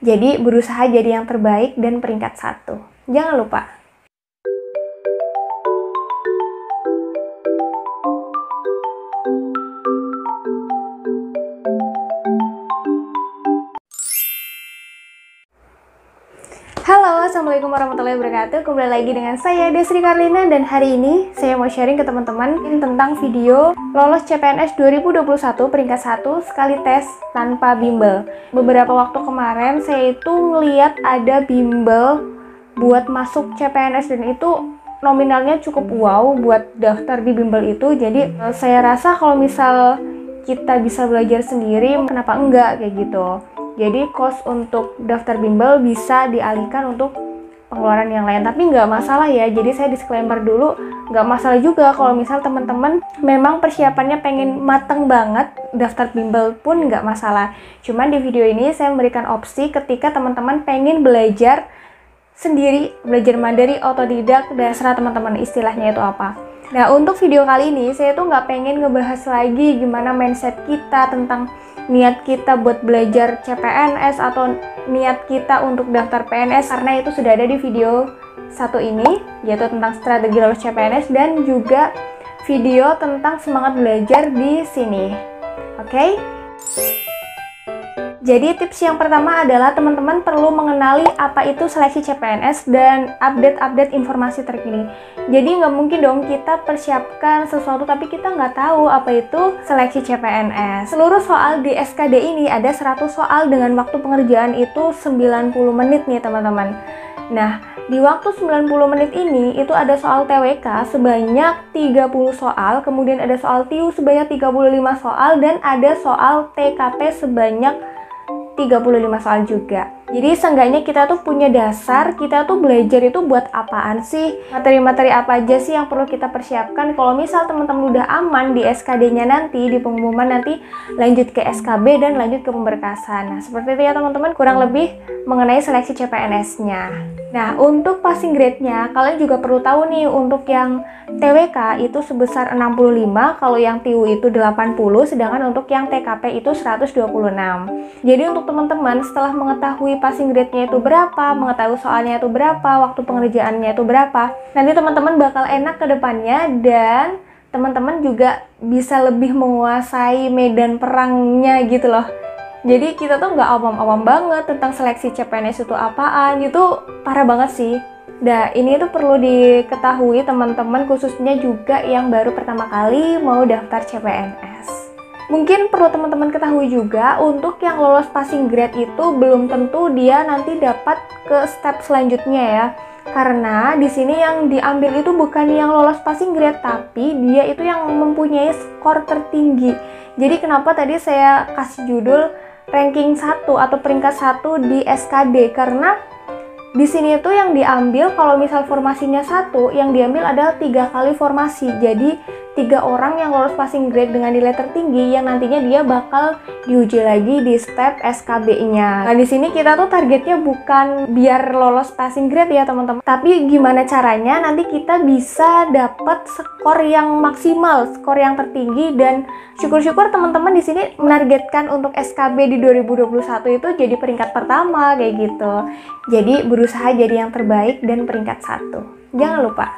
Jadi berusaha jadi yang terbaik dan peringkat 1. Jangan lupa. Halo, assalamualaikum warahmatullahi wabarakatuh. Kembali lagi dengan saya Desri Karlina, dan hari ini saya mau sharing ke teman-teman tentang video lolos CPNS 2021 peringkat 1 sekali tes tanpa bimbel. Beberapa waktu kemarin saya itu ngeliat ada bimbel buat masuk CPNS, dan itu nominalnya cukup wow buat daftar di bimbel itu. Jadi saya rasa kalau misal kita bisa belajar sendiri, kenapa enggak kayak gitu. Jadi cost untuk daftar bimbel bisa dialihkan untuk pengeluaran yang lain, tapi nggak masalah ya. Jadi saya disclaimer dulu, nggak masalah juga kalau misal teman-teman memang persiapannya pengen mateng banget, daftar bimbel pun nggak masalah. Cuman di video ini saya memberikan opsi ketika teman-teman pengen belajar sendiri, belajar mandiri, otodidak, dan serah teman-teman istilahnya itu apa. Nah, untuk video kali ini saya tuh nggak pengen ngebahas lagi gimana mindset kita tentang niat kita buat belajar CPNS atau niat kita untuk daftar PNS, karena itu sudah ada di video satu ini, yaitu tentang strategi lolos CPNS, dan juga video tentang semangat belajar di sini. Oke? Jadi tips yang pertama adalah teman-teman perlu mengenali apa itu seleksi CPNS dan update-update informasi terkini. Jadi nggak mungkin dong kita persiapkan sesuatu tapi kita nggak tahu apa itu seleksi CPNS. Seluruh soal di SKD ini ada 100 soal dengan waktu pengerjaan itu 90 menit nih teman-teman. Nah, di waktu 90 menit ini itu ada soal TWK sebanyak 30 soal, kemudian ada soal TIU sebanyak 35 soal, dan ada soal TKP sebanyak 35 soal juga. Jadi seenggaknya kita tuh punya dasar, kita tuh belajar itu buat apaan sih? Materi-materi apa aja sih yang perlu kita persiapkan? Kalau misal teman-teman udah aman di SKD-nya nanti, di pengumuman nanti lanjut ke SKB dan lanjut ke pemberkasan. Nah, seperti itu ya teman-teman, kurang lebih mengenai seleksi CPNS-nya. Nah, untuk passing grade-nya, kalian juga perlu tahu nih, untuk yang TWK itu sebesar 65, kalau yang TIU itu 80, sedangkan untuk yang TKP itu 126. Jadi untuk teman-teman setelah mengetahui passing grade-nya itu berapa, mengetahui soalnya itu berapa, waktu pengerjaannya itu berapa, nanti teman-teman bakal enak ke depannya, dan teman-teman juga bisa lebih menguasai medan perangnya gitu loh. Jadi kita tuh nggak awam-awam banget tentang seleksi CPNS itu apaan, itu parah banget sih. Nah, ini tuh perlu diketahui teman-teman, khususnya juga yang baru pertama kali mau daftar CPNS. Mungkin perlu teman-teman ketahui juga, untuk yang lolos passing grade itu belum tentu dia nanti dapat ke step selanjutnya ya. Karena di sini yang diambil itu bukan yang lolos passing grade, tapi dia itu yang mempunyai skor tertinggi. Jadi kenapa tadi saya kasih judul ranking 1 atau peringkat 1 di SKD, karena di sini itu yang diambil, kalau misal formasinya 1, yang diambil adalah 3 kali formasi. Jadi 3 orang yang lolos passing grade dengan nilai tertinggi yang nantinya dia bakal diuji lagi di step SKB-nya. Nah, di sini kita tuh targetnya bukan biar lolos passing grade ya teman-teman, tapi gimana caranya nanti kita bisa dapat skor yang maksimal, skor yang tertinggi, dan syukur-syukur teman-teman di sini menargetkan untuk SKB di 2021 itu jadi peringkat pertama kayak gitu. Jadi berusaha jadi yang terbaik dan peringkat 1. Jangan lupa.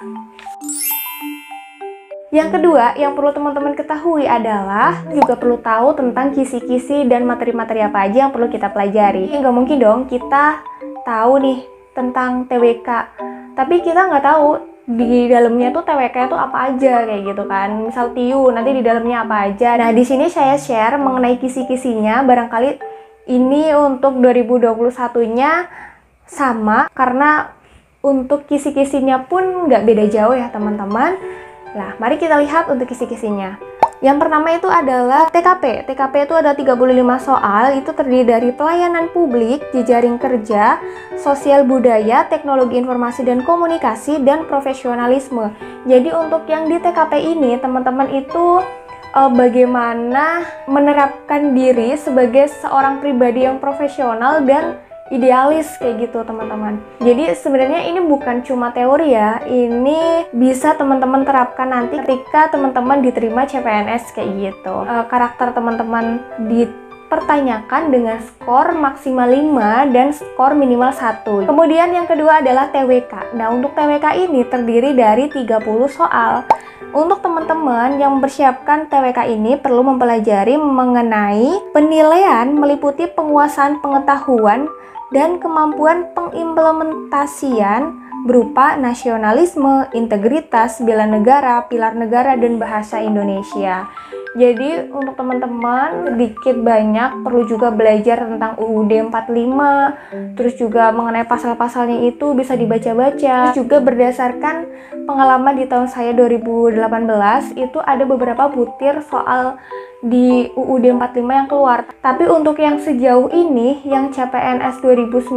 Yang kedua, yang perlu teman-teman ketahui adalah juga perlu tahu tentang kisi-kisi dan materi-materi apa aja yang perlu kita pelajari. Nggak mungkin dong kita tahu nih tentang TWK, tapi kita nggak tahu di dalamnya tuh TWK itu apa aja kayak gitu kan. Misal TIU, nanti di dalamnya apa aja. Nah, di sini saya share mengenai kisi-kisinya, barangkali ini untuk 2021-nya sama, karena untuk kisi-kisinya pun nggak beda jauh ya teman-teman. Nah, mari kita lihat untuk kisi-kisinya. Yang pertama itu adalah TKP. TKP itu ada 35 soal, itu terdiri dari pelayanan publik, jejaring kerja, sosial budaya, teknologi informasi dan komunikasi, dan profesionalisme. Jadi untuk yang di TKP ini, teman-teman itu bagaimana menerapkan diri sebagai seorang pribadi yang profesional dan idealis kayak gitu teman-teman. Jadi sebenarnya ini bukan cuma teori ya, ini bisa teman-teman terapkan nanti ketika teman-teman diterima CPNS kayak gitu. Karakter teman-teman di pertanyakan dengan skor maksimal 5 dan skor minimal 1. Kemudian yang kedua adalah TWK. Nah, untuk TWK ini terdiri dari 30 soal. Untuk teman-teman yang mempersiapkan TWK ini perlu mempelajari mengenai penilaian meliputi penguasaan pengetahuan dan kemampuan pengimplementasian berupa nasionalisme, integritas, bela negara, pilar negara, dan bahasa Indonesia. Jadi untuk teman-teman sedikit banyak perlu juga belajar tentang UUD 45, terus juga mengenai pasal-pasalnya itu bisa dibaca-baca. Terus juga berdasarkan pengalaman di tahun saya 2018 itu ada beberapa butir soal di UUD 45 yang keluar. Tapi untuk yang sejauh ini, yang CPNS 2019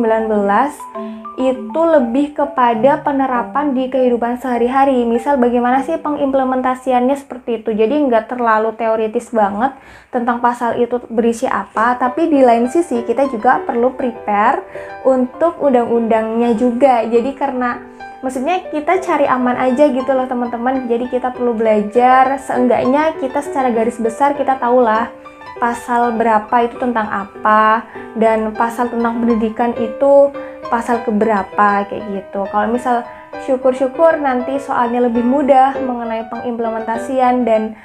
itu lebih kepada penerapan di kehidupan sehari-hari. Misal bagaimana sih pengimplementasiannya seperti itu. Jadi nggak terlalu teoritis banget tentang pasal itu berisi apa, tapi di lain sisi kita juga perlu prepare untuk undang-undangnya juga. Jadi karena maksudnya kita cari aman aja gitu loh teman-teman. Jadi kita perlu belajar, seenggaknya kita secara garis besar kita tahulah pasal berapa itu tentang apa, dan pasal tentang pendidikan itu pasal keberapa kayak gitu. Kalau misal syukur-syukur nanti soalnya lebih mudah mengenai pengimplementasian dan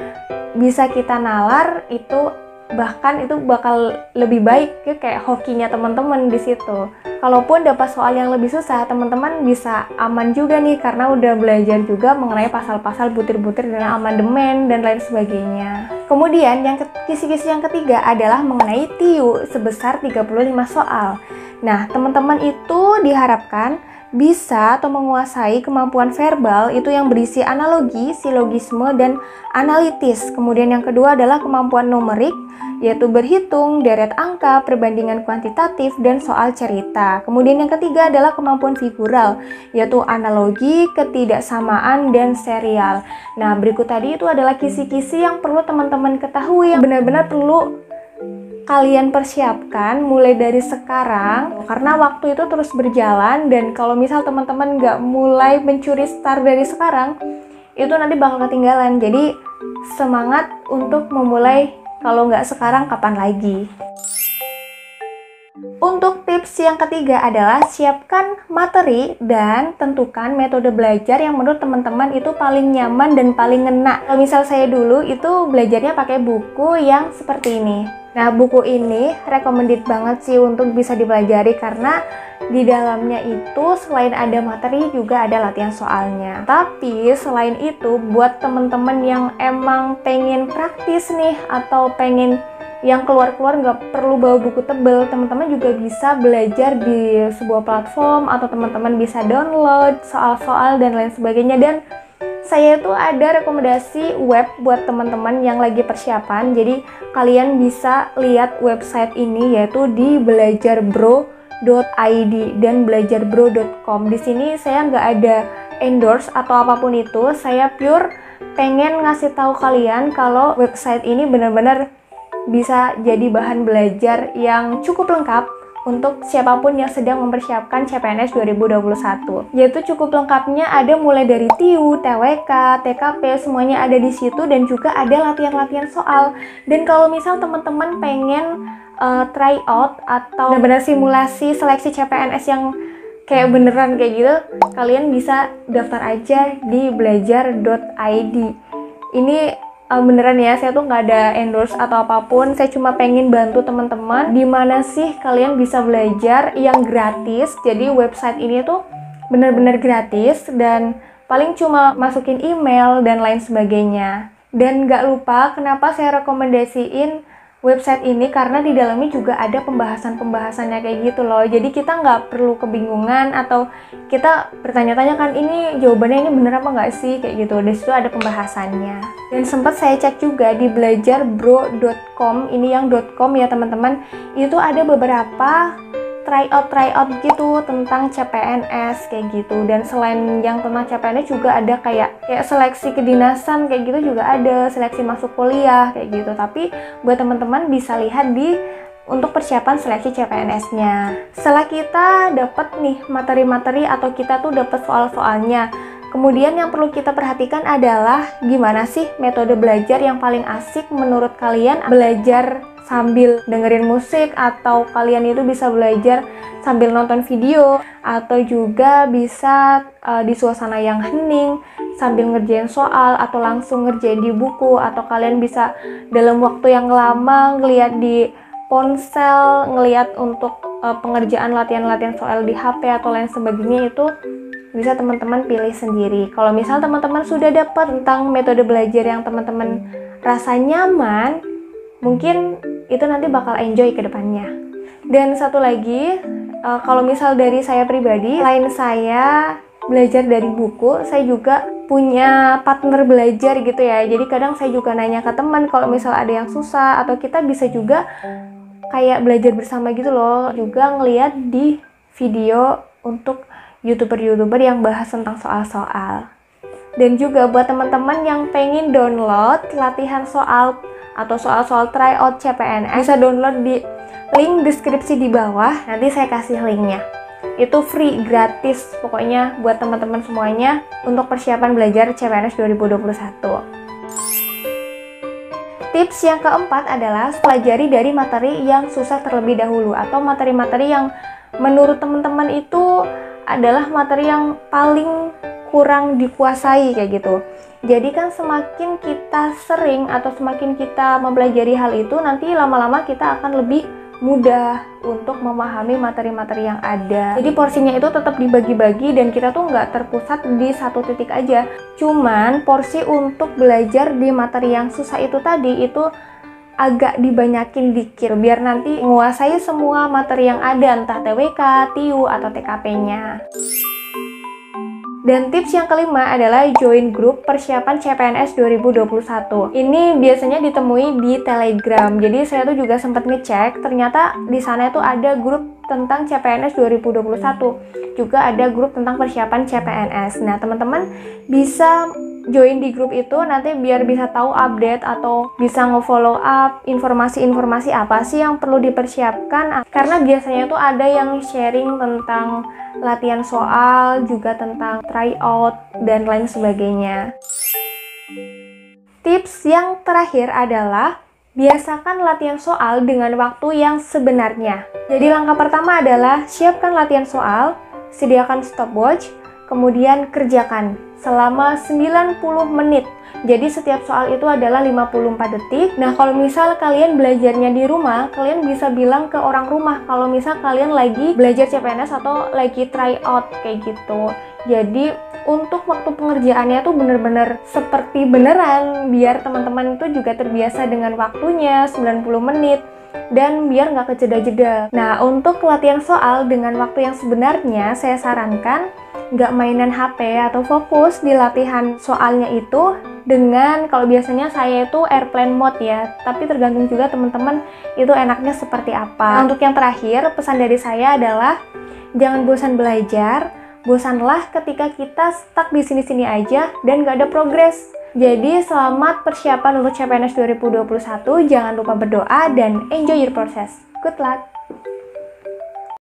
bisa kita nalar, itu bahkan itu bakal lebih baik ya, kayak hokinya teman-teman di situ. Kalaupun dapat soal yang lebih susah, teman-teman bisa aman juga nih karena udah belajar juga mengenai pasal-pasal butir-butir dan amandemen dan lain sebagainya. Kemudian yang kisi-kisi yang ketiga adalah mengenai TIU sebesar 35 soal. Nah, teman-teman itu diharapkan bisa atau menguasai kemampuan verbal itu yang berisi analogi, silogisme, dan analitis. Kemudian yang kedua adalah kemampuan numerik, yaitu berhitung, deret angka, perbandingan kuantitatif, dan soal cerita. Kemudian yang ketiga adalah kemampuan figural, yaitu analogi, ketidaksamaan, dan serial. Nah, berikut tadi itu adalah kisi-kisi yang perlu teman-teman ketahui, yang benar-benar perlu kalian persiapkan mulai dari sekarang, karena waktu itu terus berjalan, dan kalau misal teman-teman nggak mulai mencuri start dari sekarang, itu nanti bakal ketinggalan. Jadi semangat untuk memulai, kalau nggak sekarang kapan lagi. Untuk tips yang ketiga adalah siapkan materi dan tentukan metode belajar yang menurut teman-teman itu paling nyaman dan paling ngena. Kalau misal saya dulu itu belajarnya pakai buku yang seperti ini. Nah, buku ini recommended banget sih untuk bisa dipelajari karena di dalamnya itu selain ada materi juga ada latihan soalnya. Tapi selain itu buat teman-teman yang emang pengen praktis nih atau pengen yang keluar-keluar nggak perlu bawa buku tebel, teman-teman juga bisa belajar di sebuah platform atau teman-teman bisa download soal-soal dan lain sebagainya. Dan saya tuh ada rekomendasi web buat teman-teman yang lagi persiapan. Jadi kalian bisa lihat website ini yaitu di belajarbro.id dan belajarbro.com. Di sini saya nggak ada endorse atau apapun itu. Saya pure pengen ngasih tahu kalian kalau website ini benar-benar bisa jadi bahan belajar yang cukup lengkap untuk siapapun yang sedang mempersiapkan CPNS 2021. Yaitu cukup lengkapnya, ada mulai dari TIU, TWK, TKP, semuanya ada di situ, dan juga ada latihan-latihan soal. Dan kalau misal teman-teman pengen try out atau benar-benar simulasi seleksi CPNS yang kayak beneran kayak gitu, kalian bisa daftar aja di belajar.id. Ini beneran ya, saya tuh nggak ada endorse atau apapun. Saya cuma pengen bantu teman-teman gimana sih kalian bisa belajar yang gratis. Jadi website ini tuh bener-bener gratis dan paling cuma masukin email dan lain sebagainya. Dan nggak lupa kenapa saya rekomendasiin website ini, karena di dalamnya juga ada pembahasan-pembahasannya kayak gitu loh. Jadi kita nggak perlu kebingungan atau kita bertanya-tanya kan ini jawabannya ini bener apa nggak sih kayak gitu. Di situ ada pembahasannya. Dan sempat saya cek juga di belajarbro.com, ini yang .com ya teman-teman, itu ada beberapa tryout gitu tentang CPNS kayak gitu. Dan selain yang tentang CPNS juga ada kayak seleksi kedinasan kayak gitu, juga ada seleksi masuk kuliah kayak gitu. Tapi buat teman-teman bisa lihat di untuk persiapan seleksi CPNS-nya. Setelah kita dapat nih materi-materi atau kita tuh dapat soal-soalnya, kemudian yang perlu kita perhatikan adalah gimana sih metode belajar yang paling asik menurut kalian belajar sambil dengerin musik, atau kalian itu bisa belajar sambil nonton video, atau juga bisa di suasana yang hening sambil ngerjain soal, atau langsung ngerjain di buku, atau kalian bisa dalam waktu yang lama ngeliat di ponsel, ngeliat untuk pengerjaan latihan-latihan soal di HP atau lain sebagainya. Itu bisa teman-teman pilih sendiri. Kalau misal teman-teman sudah dapat tentang metode belajar yang teman-teman rasa nyaman, mungkin itu nanti bakal enjoy ke depannya. Dan satu lagi, kalau misal dari saya pribadi, selain saya belajar dari buku, saya juga punya partner belajar gitu ya. Jadi kadang saya juga nanya ke teman kalau misal ada yang susah, atau kita bisa juga kayak belajar bersama gitu loh. Juga ngeliat di video untuk YouTuber-YouTuber yang bahas tentang soal-soal. Dan juga buat teman-teman yang pengen download latihan soal atau soal-soal tryout CPNS, bisa download di link deskripsi di bawah. Nanti saya kasih linknya. Itu free, gratis pokoknya buat teman-teman semuanya untuk persiapan belajar CPNS 2021. Tips yang keempat adalah pelajari dari materi yang susah terlebih dahulu, atau materi-materi yang menurut teman-teman itu adalah materi yang paling kurang dikuasai kayak gitu. Jadi kan semakin kita sering atau semakin kita mempelajari hal itu, nanti lama-lama kita akan lebih mudah untuk memahami materi-materi yang ada. Jadi porsinya itu tetap dibagi-bagi dan kita tuh nggak terpusat di satu titik aja. Cuman porsi untuk belajar di materi yang susah itu tadi itu agak dibanyakin dikit biar nanti menguasai semua materi yang ada, entah TWK, TIU, atau TKP-nya. Dan tips yang kelima adalah join grup persiapan CPNS 2021. Ini biasanya ditemui di Telegram. Jadi saya tuh juga sempat ngecek, ternyata di sana itu ada grup tentang CPNS 2021. Juga ada grup tentang persiapan CPNS. Nah, teman-teman bisa join di grup itu nanti biar bisa tahu update atau bisa nge-follow up informasi-informasi apa sih yang perlu dipersiapkan. Karena biasanya tuh ada yang sharing tentang latihan soal, juga tentang tryout, dan lain sebagainya. Tips yang terakhir adalah biasakan latihan soal dengan waktu yang sebenarnya. Jadi langkah pertama adalah siapkan latihan soal, sediakan stopwatch, kemudian kerjakan selama 90 menit. Jadi setiap soal itu adalah 54 detik. Nah, kalau misal kalian belajarnya di rumah, kalian bisa bilang ke orang rumah kalau misal kalian lagi belajar CPNS atau lagi tryout kayak gitu. Jadi untuk waktu pengerjaannya tuh bener-bener seperti beneran, biar teman-teman itu juga terbiasa dengan waktunya 90 menit dan biar nggak kejeda-jeda. Nah, untuk latihan soal dengan waktu yang sebenarnya, saya sarankan nggak mainan HP atau fokus di latihan soalnya itu dengan, kalau biasanya saya itu airplane mode ya, tapi tergantung juga teman-teman itu enaknya seperti apa. Nah, untuk yang terakhir, pesan dari saya adalah jangan bosan belajar, bosanlah ketika kita stuck di sini-sini aja dan nggak ada progres. Jadi selamat persiapan untuk CPNS 2021, jangan lupa berdoa dan enjoy your process. Good luck!